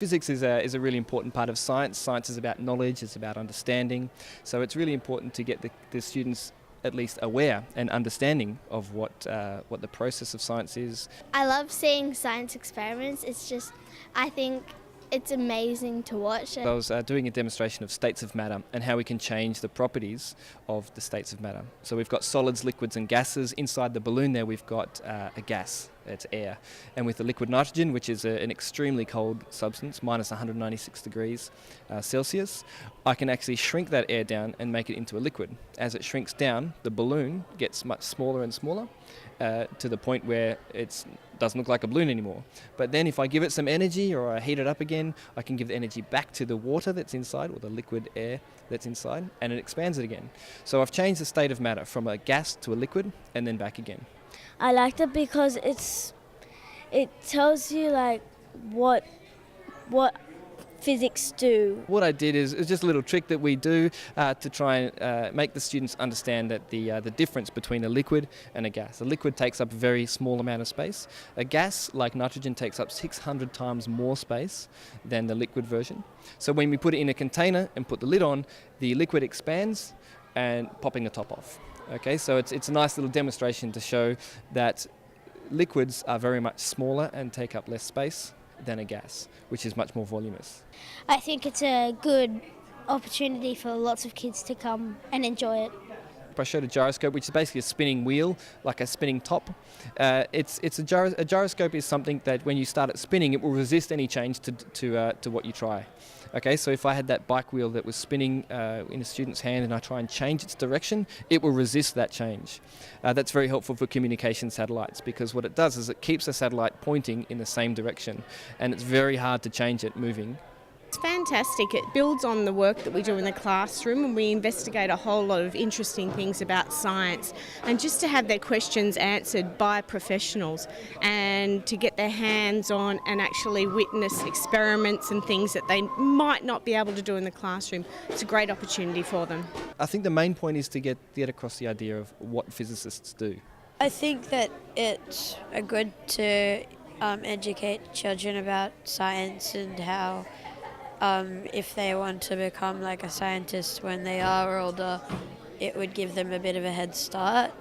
Physics is a really important part of science. Science is about knowledge, it's about understanding. So it's really important to get the students at least aware and understanding of what the process of science is. I love seeing science experiments. I think it's amazing to watch. I was doing a demonstration of states of matter and how we can change the properties of the states of matter. So we've got solids, liquids and gases. Inside the balloon there we've got a gas, it's air. And with the liquid nitrogen, which is an extremely cold substance, minus 196 degrees Celsius, I can actually shrink that air down and make it into a liquid. As it shrinks down, the balloon gets much smaller and smaller to the point where it doesn't look like a balloon anymore. But then if I give it some energy or I heat it up again, I can give the energy back to the water that's inside or the liquid air that's inside, and it expands it again. So I've changed the state of matter from a gas to a liquid and then back again. I liked it because it tells you like what physics do. What I did is just a little trick that we do to try and make the students understand that the difference between a liquid and a gas. A liquid takes up a very small amount of space. A gas, like nitrogen, takes up 600 times more space than the liquid version. So when we put it in a container and put the lid on, the liquid expands and popping the top off. Okay, so it's a nice little demonstration to show that liquids are very much smaller and take up less space than a gas, which is much more voluminous. I think it's a good opportunity for lots of kids to come and enjoy it. I showed a gyroscope, which is basically a spinning wheel, like a spinning top. A gyroscope is something that when you start it spinning, it will resist any change to what you try. Okay, so if I had that bike wheel that was spinning in a student's hand and I try and change its direction, it will resist that change. That's very helpful for communication satellites because what it does is it keeps the satellite pointing in the same direction, and it's very hard to change it moving. It's fantastic. It builds on the work that we do in the classroom, and we investigate a whole lot of interesting things about science, and just to have their questions answered by professionals and to get their hands on and actually witness experiments and things that they might not be able to do in the classroom, it's a great opportunity for them. I think the main point is to get across the idea of what physicists do. I think that it's good to educate children about science and how if they want to become like a scientist when they are older, it would give them a bit of a head start.